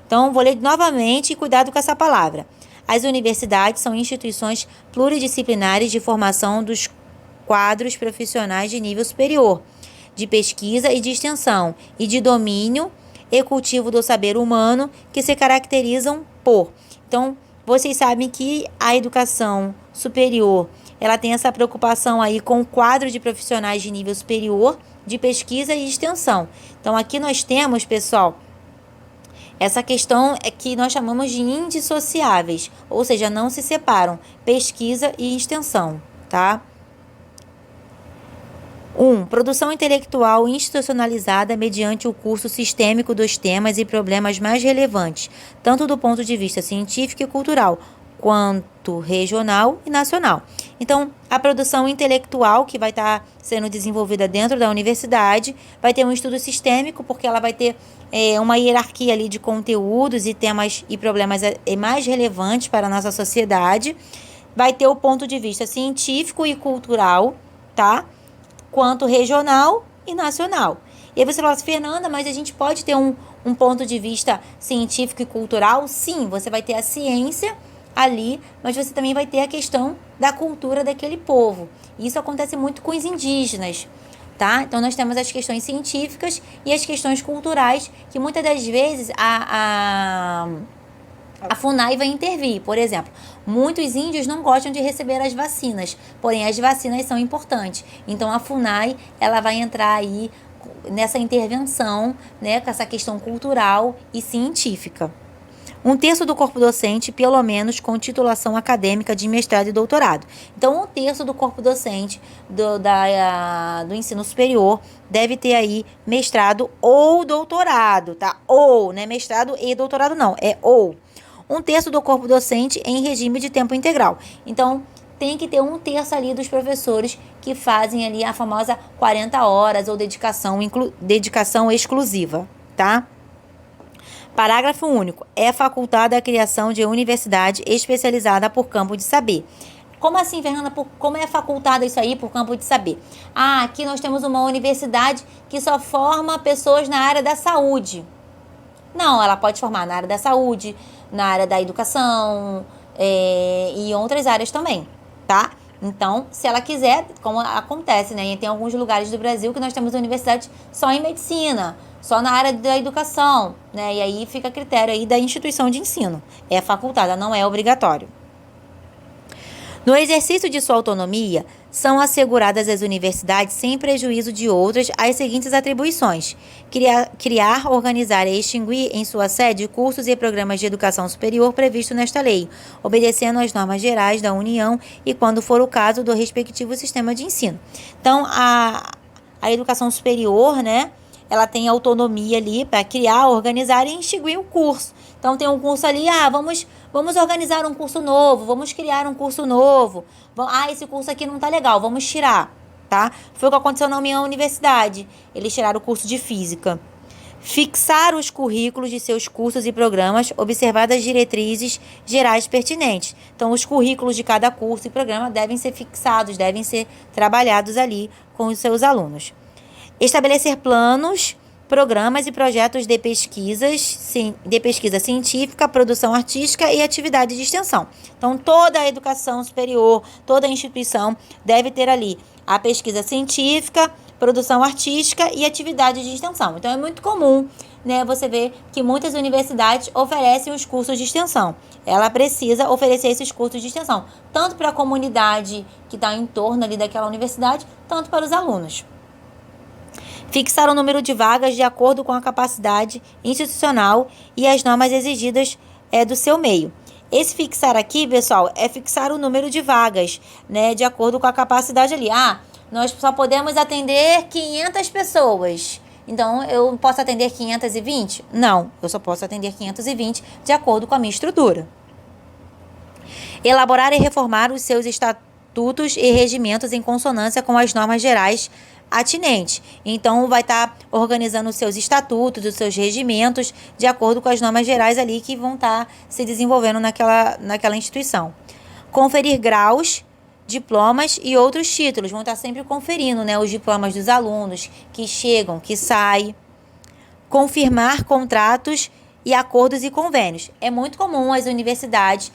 Então, vou ler novamente e cuidado com essa palavra. As universidades são instituições pluridisciplinares de formação dos quadros profissionais de nível superior, de pesquisa e de extensão, e de domínio e cultivo do saber humano, que se caracterizam por. Então, vocês sabem que a educação superior, ela tem essa preocupação aí com o quadro de profissionais de nível superior, de pesquisa e extensão. Então, aqui nós temos, pessoal, essa questão é que nós chamamos de indissociáveis, ou seja, não se separam, pesquisa e extensão, tá? 1. Produção intelectual institucionalizada mediante o curso sistêmico dos temas e problemas mais relevantes, tanto do ponto de vista científico e cultural, quanto regional e nacional. Então, a produção intelectual que vai estar sendo desenvolvida dentro da universidade vai ter um estudo sistêmico, porque ela vai ter uma hierarquia ali de conteúdos e temas e problemas mais relevantes para a nossa sociedade. Vai ter o ponto de vista científico e cultural, tá? Quanto regional e nacional. E aí você fala assim, Fernanda, mas a gente pode ter um ponto de vista científico e cultural? Sim, você vai ter a ciência ali, mas você também vai ter a questão da cultura daquele povo. Isso acontece muito com os indígenas, tá? Então, nós temos as questões científicas e as questões culturais, que muitas das vezes a FUNAI vai intervir. Por exemplo, muitos índios não gostam de receber as vacinas, porém as vacinas são importantes. Então a FUNAI, ela vai entrar aí nessa intervenção, né, com essa questão cultural e científica. 1/3 do corpo docente, pelo menos, com titulação acadêmica de mestrado e doutorado. Então, 1/3 do corpo docente do ensino superior deve ter aí mestrado ou doutorado, tá? Ou, né? Mestrado e doutorado não, é ou. 1/3 do corpo docente em regime de tempo integral. Então, tem que ter 1/3 ali dos professores que fazem ali a famosa 40 horas ou dedicação exclusiva, tá? Parágrafo único. É facultada a criação de universidade especializada por campo de saber. Como assim, Fernanda? Como é facultada isso aí por campo de saber? Aqui nós temos uma universidade que só forma pessoas na área da saúde. Não, ela pode formar na área da saúde, na área da educação e outras áreas também, tá? Então, se ela quiser, como acontece, né? E tem alguns lugares do Brasil que nós temos universidade só em medicina, só na área da educação, né? E aí fica a critério aí da instituição de ensino. É facultada, não é obrigatório. No exercício de sua autonomia, são asseguradas às universidades, sem prejuízo de outras, as seguintes atribuições: criar, organizar e extinguir em sua sede cursos e programas de educação superior previstos nesta lei, obedecendo às normas gerais da União e, quando for o caso, do respectivo sistema de ensino. Então, a educação superior, né, ela tem autonomia ali para criar, organizar e extinguir o curso. Então, tem um curso ali, vamos organizar um curso novo, vamos criar um curso novo. Esse curso aqui não tá legal, vamos tirar, tá? Foi o que aconteceu na minha universidade. Eles tiraram o curso de física. Fixar os currículos de seus cursos e programas, observadas as diretrizes gerais pertinentes. Então, os currículos de cada curso e programa devem ser fixados, devem ser trabalhados ali com os seus alunos. Estabelecer planos, programas e projetos de pesquisa científica, produção artística e atividade de extensão. Então, toda a educação superior, toda a instituição deve ter ali a pesquisa científica, produção artística e atividade de extensão. Então, é muito comum, né, você ver que muitas universidades oferecem os cursos de extensão. Ela precisa oferecer esses cursos de extensão, tanto para a comunidade que está em torno ali daquela universidade, tanto para os alunos. Fixar o número de vagas de acordo com a capacidade institucional e as normas exigidas do seu meio. Esse fixar aqui, pessoal, é fixar o número de vagas, né, de acordo com a capacidade ali. nós só podemos atender 500 pessoas. Então, eu posso atender 520? Não, eu só posso atender 520 de acordo com a minha estrutura. Elaborar e reformar os seus estatutos e regimentos em consonância com as normas gerais atinentes. Então, vai estar organizando os seus estatutos, os seus regimentos, de acordo com as normas gerais ali que vão estar se desenvolvendo naquela instituição. Conferir graus, diplomas e outros títulos. Vão estar sempre conferindo, né, os diplomas dos alunos que chegam, que saem. Confirmar contratos e acordos e convênios. É muito comum as universidades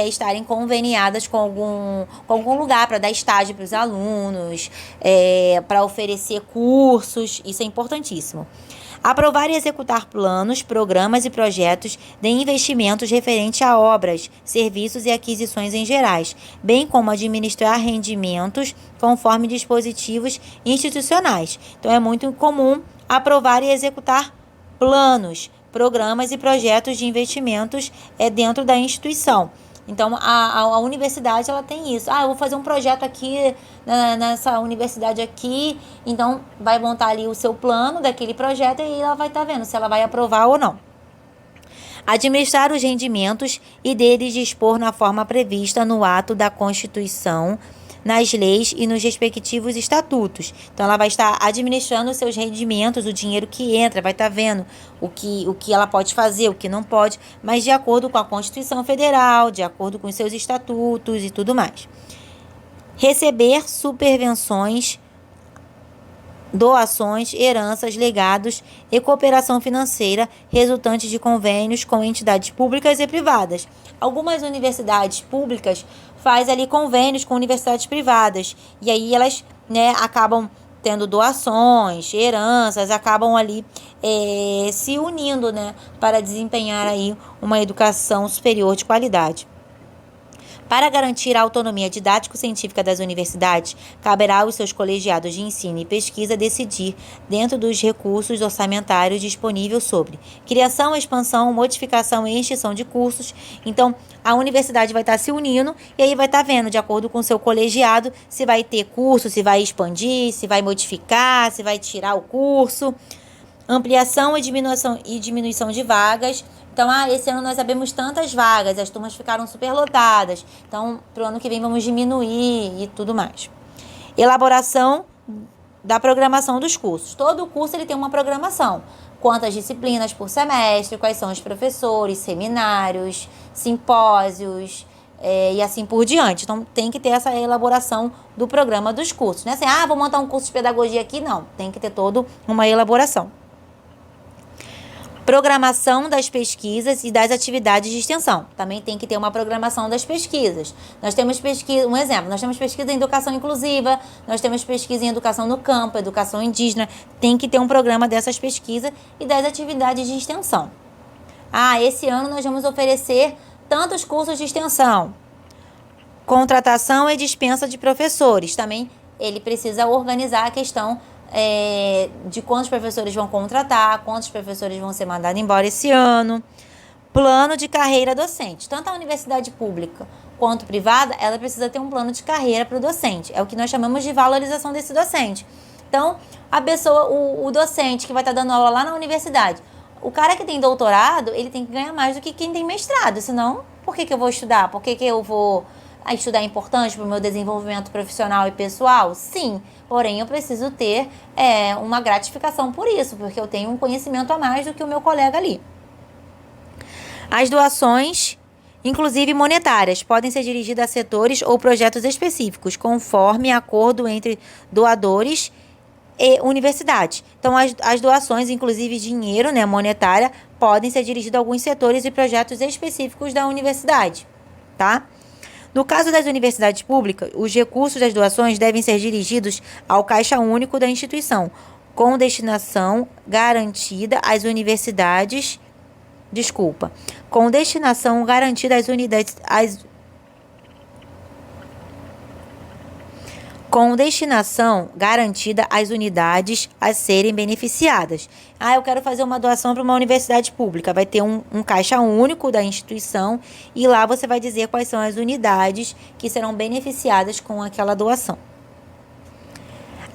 estarem conveniadas com algum lugar para dar estágio para os alunos, para oferecer cursos. Isso é importantíssimo. Aprovar e executar planos, programas e projetos de investimentos referentes a obras, serviços e aquisições em gerais, bem como administrar rendimentos conforme dispositivos institucionais. Então, é muito comum aprovar e executar planos, programas e projetos de investimentos dentro da instituição. Então, a universidade, ela tem isso. Eu vou fazer um projeto aqui, nessa universidade aqui. Então, vai montar ali o seu plano daquele projeto e ela vai estar vendo se ela vai aprovar ou não. Administrar os rendimentos e deles dispor na forma prevista no ato da Constituição, nas leis e nos respectivos estatutos. Então, ela vai estar administrando os seus rendimentos, o dinheiro que entra, vai estar vendo o que ela pode fazer, o que não pode, mas de acordo com a Constituição Federal, de acordo com os seus estatutos e tudo mais. Receber supervenções, doações, heranças, legados e cooperação financeira resultantes de convênios com entidades públicas e privadas. Algumas universidades públicas fazem ali convênios com universidades privadas e aí elas, acabam tendo doações, heranças, acabam ali se unindo, para desempenhar aí uma educação superior de qualidade. Para garantir a autonomia didático-científica das universidades, caberá aos seus colegiados de ensino e pesquisa decidir, dentro dos recursos orçamentários disponíveis, sobre criação, expansão, modificação e extinção de cursos. Então, a universidade vai estar se unindo e aí vai estar vendo, de acordo com o seu colegiado, se vai ter curso, se vai expandir, se vai modificar, se vai tirar o curso. Ampliação e diminuição de vagas. Então, esse ano nós abrimos tantas vagas, as turmas ficaram superlotadas. Então, para o ano que vem vamos diminuir e tudo mais. Elaboração da programação dos cursos. Todo curso ele tem uma programação. Quantas disciplinas por semestre, quais são os professores, seminários, simpósios e assim por diante. Então, tem que ter essa elaboração do programa dos cursos. Não é assim, vou montar um curso de pedagogia aqui. Não, tem que ter toda uma elaboração. Programação das pesquisas e das atividades de extensão. Também tem que ter uma programação das pesquisas. Nós temos pesquisa, um exemplo, nós temos pesquisa em educação inclusiva, nós temos pesquisa em educação no campo, educação indígena. Tem que ter um programa dessas pesquisas e das atividades de extensão. Esse ano nós vamos oferecer tantos cursos de extensão. Contratação e dispensa de professores. Também ele precisa organizar a questão de quantos professores vão contratar, quantos professores vão ser mandados embora esse ano. Plano de carreira docente. Tanto a universidade pública quanto privada, ela precisa ter um plano de carreira para o docente. É o que nós chamamos de valorização desse docente. Então, a pessoa, o docente que vai estar dando aula lá na universidade, o cara que tem doutorado, ele tem que ganhar mais do que quem tem mestrado. Senão, por que eu vou estudar? Por que eu vou... estudar é importante para o meu desenvolvimento profissional e pessoal? Sim, porém eu preciso ter uma gratificação por isso, porque eu tenho um conhecimento a mais do que o meu colega ali. As doações, inclusive monetárias, podem ser dirigidas a setores ou projetos específicos, conforme acordo entre doadores e universidade. Então, as doações, inclusive dinheiro, monetária, podem ser dirigidas a alguns setores e projetos específicos da universidade, tá? No caso das universidades públicas, os recursos das doações devem ser dirigidos ao caixa único da instituição, com destinação garantida às unidades a serem beneficiadas. Eu quero fazer uma doação para uma universidade pública. Vai ter um caixa único da instituição e lá você vai dizer quais são as unidades que serão beneficiadas com aquela doação.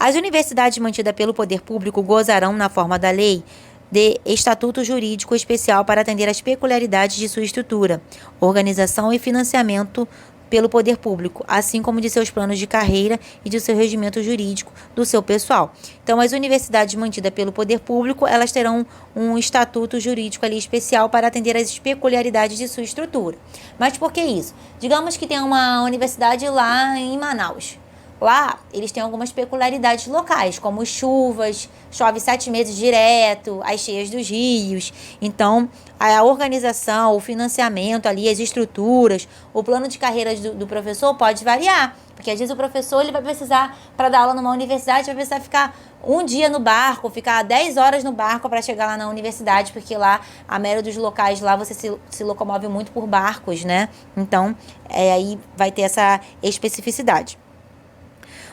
As universidades mantidas pelo poder público gozarão, na forma da lei, de estatuto jurídico especial para atender às peculiaridades de sua estrutura, organização e financiamento pelo poder público, assim como de seus planos de carreira e de seu regimento jurídico do seu pessoal. Então, as universidades mantidas pelo poder público, elas terão um estatuto jurídico ali especial para atender às peculiaridades de sua estrutura. Mas por que isso? Digamos que tem uma universidade lá em Manaus. Lá, eles têm algumas peculiaridades locais, como chuvas, chove 7 meses direto, as cheias dos rios. Então, a organização, o financiamento ali, as estruturas, o plano de carreira do professor pode variar. Porque às vezes o professor ele vai precisar, para dar aula numa universidade, vai precisar ficar um dia no barco, ficar 10 horas no barco para chegar lá na universidade, porque lá, a maioria dos locais lá, você se locomove muito por barcos, né? Então, aí vai ter essa especificidade.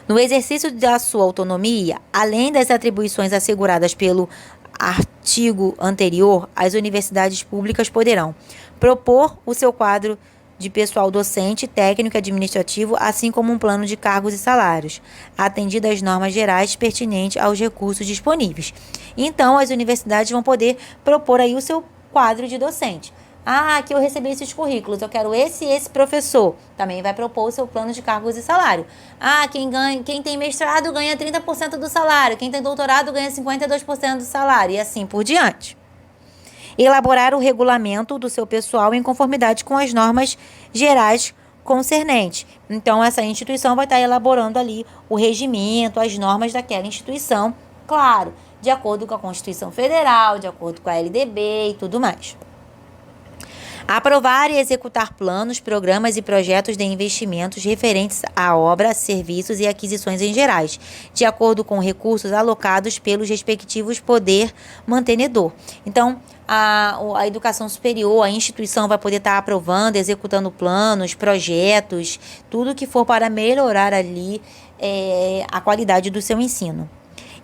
No exercício da sua autonomia, além das atribuições asseguradas pelo artigo anterior, as universidades públicas poderão propor o seu quadro de pessoal docente, técnico e administrativo, assim como um plano de cargos e salários, atendido às normas gerais pertinentes aos recursos disponíveis. Então, as universidades vão poder propor aí o seu quadro de docente. Aqui eu recebi esses currículos, eu quero esse e esse professor. Também vai propor o seu plano de cargos e salário. Quem tem mestrado ganha 30% do salário, quem tem doutorado ganha 52% do salário, e assim por diante. Elaborar o regulamento do seu pessoal em conformidade com as normas gerais concernentes. Então, essa instituição vai estar elaborando ali o regimento, as normas daquela instituição, claro, de acordo com a Constituição Federal, de acordo com a LDB e tudo mais. Aprovar e executar planos, programas e projetos de investimentos referentes à obra, serviços e aquisições em gerais, de acordo com recursos alocados pelos respectivos poder mantenedor. Então, a educação superior, a instituição vai poder estar aprovando, executando planos, projetos, tudo que for para melhorar ali a qualidade do seu ensino.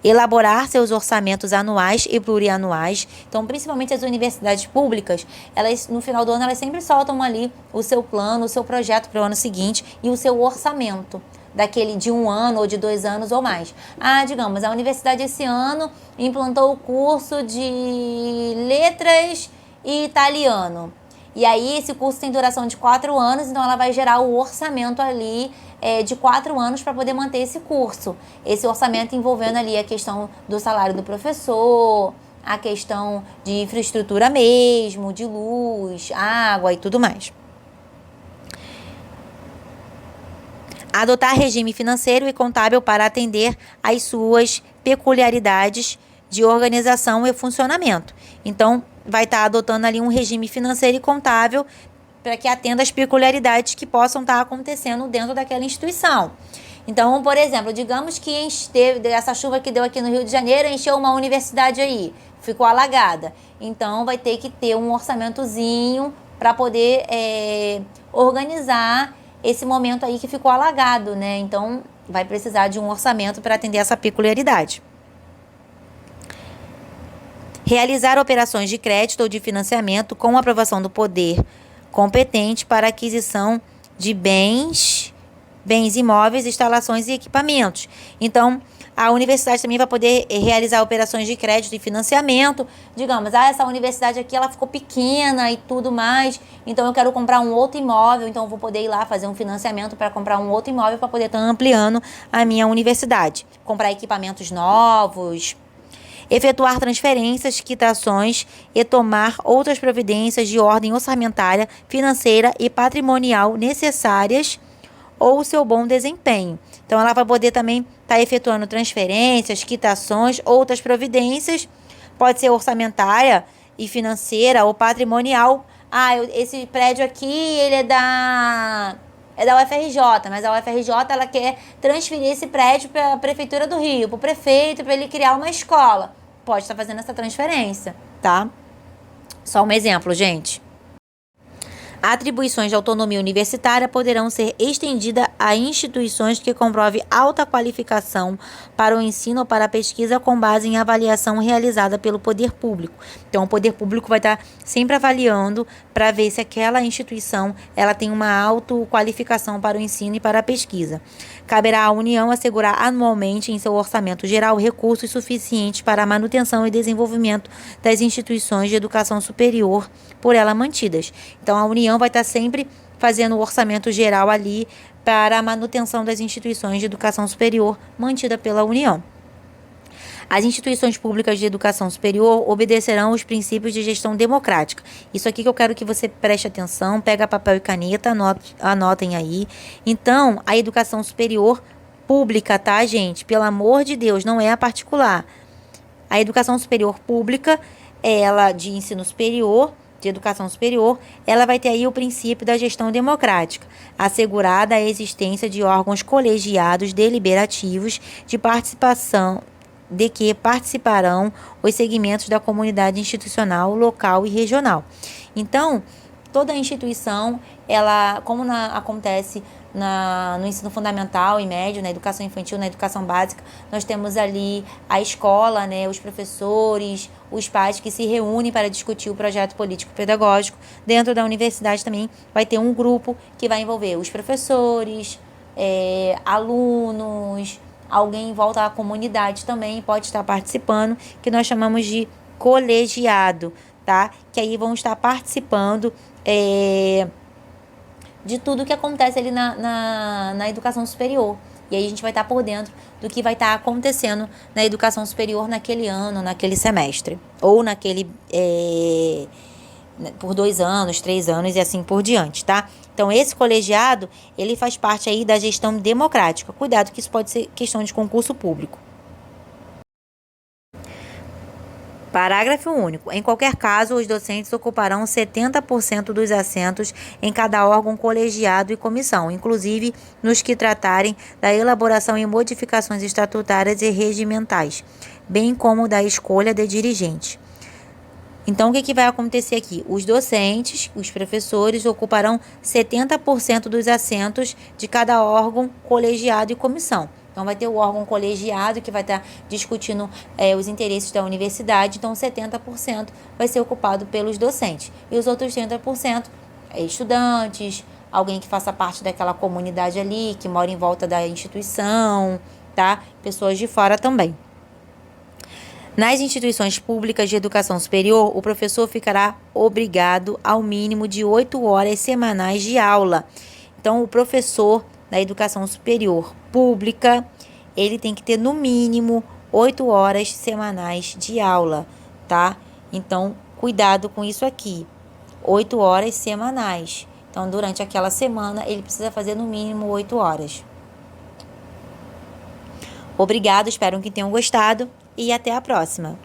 Elaborar seus orçamentos anuais e plurianuais. Então, principalmente as universidades públicas, elas no final do ano elas sempre soltam ali o seu plano, o seu projeto para o ano seguinte e o seu orçamento daquele de 1 ano ou de 2 anos ou mais. Digamos, a universidade esse ano implantou o curso de letras e italiano. E aí esse curso tem duração de 4 anos, então ela vai gerar o orçamento ali de 4 anos para poder manter esse curso. Esse orçamento envolvendo ali a questão do salário do professor, a questão de infraestrutura mesmo, de luz, água e tudo mais. Adotar regime financeiro e contábil para atender às suas peculiaridades de organização e funcionamento. Então, vai estar adotando ali um regime financeiro e contábil para que atenda às peculiaridades que possam estar acontecendo dentro daquela instituição. Então, por exemplo, digamos que essa chuva que deu aqui no Rio de Janeiro encheu uma universidade aí, ficou alagada. Então, vai ter que ter um orçamentozinho para poder organizar esse momento aí que ficou alagado, né? Então, vai precisar de um orçamento para atender essa peculiaridade. Realizar operações de crédito ou de financiamento com aprovação do poder competente para aquisição de bens imóveis, instalações e equipamentos. Então, a universidade também vai poder realizar operações de crédito e financiamento. Digamos, essa universidade aqui ela ficou pequena e tudo mais, então eu quero comprar um outro imóvel, então eu vou poder ir lá fazer um financiamento para comprar um outro imóvel para poder estar ampliando a minha universidade. Comprar equipamentos novos, efetuar transferências, quitações e tomar outras providências de ordem orçamentária, financeira e patrimonial necessárias ou seu bom desempenho. Então, ela vai poder também estar efetuando transferências, quitações, outras providências, pode ser orçamentária e financeira ou patrimonial. Esse prédio aqui, ele é da UFRJ, mas a UFRJ ela quer transferir esse prédio para a Prefeitura do Rio, para o prefeito, para ele criar uma escola. Pode estar fazendo essa transferência, tá? Só um exemplo, gente. Atribuições de autonomia universitária poderão ser estendidas a instituições que comprovem alta qualificação para o ensino ou para a pesquisa com base em avaliação realizada pelo poder público. Então, o poder público vai estar sempre avaliando para ver se aquela instituição ela tem uma alta qualificação para o ensino e para a pesquisa. Caberá à União assegurar anualmente em seu orçamento geral recursos suficientes para a manutenção e desenvolvimento das instituições de educação superior por ela mantidas. Então, a União vai estar sempre fazendo o orçamento geral ali para a manutenção das instituições de educação superior mantida pela União. As instituições públicas de educação superior obedecerão os princípios de gestão democrática. Isso aqui que eu quero que você preste atenção, pega papel e caneta, anotem aí. Então, a educação superior pública, tá, gente? Pelo amor de Deus, não é a particular. A educação superior pública, ela de ensino superior, de educação superior, ela vai ter aí o princípio da gestão democrática, assegurada a existência de órgãos colegiados deliberativos de que participarão os segmentos da comunidade institucional, local e regional. Então, toda instituição, ela, como acontece no ensino fundamental e médio, na educação infantil, na educação básica, nós temos ali a escola, né, os professores, os pais que se reúnem para discutir o projeto político-pedagógico. Dentro da universidade também vai ter um grupo que vai envolver os professores, alunos, alguém em volta à comunidade também pode estar participando, que nós chamamos de colegiado, tá? Que aí vão estar participando de tudo que acontece ali na educação superior. E aí a gente vai estar por dentro do que vai estar acontecendo na educação superior naquele ano, naquele semestre. Ou por 2 anos, 3 anos e assim por diante, tá? Então, esse colegiado, ele faz parte aí da gestão democrática. Cuidado que isso pode ser questão de concurso público. Parágrafo único. Em qualquer caso, os docentes ocuparão 70% dos assentos em cada órgão colegiado e comissão, inclusive nos que tratarem da elaboração e modificações estatutárias e regimentais, bem como da escolha de dirigente. Então, o que vai acontecer aqui? Os docentes, os professores, ocuparão 70% dos assentos de cada órgão colegiado e comissão. Então, vai ter o órgão colegiado que vai estar discutindo os interesses da universidade. Então, 70% vai ser ocupado pelos docentes. E os outros 30% estudantes, alguém que faça parte daquela comunidade ali, que mora em volta da instituição, tá? Pessoas de fora também. Nas instituições públicas de educação superior, o professor ficará obrigado ao mínimo de 8 horas semanais de aula. Então, o professor da educação superior pública, ele tem que ter no mínimo 8 horas semanais de aula, tá? Então, cuidado com isso aqui. 8 horas semanais. Então, durante aquela semana, ele precisa fazer no mínimo 8 horas. Obrigado, espero que tenham gostado e até a próxima.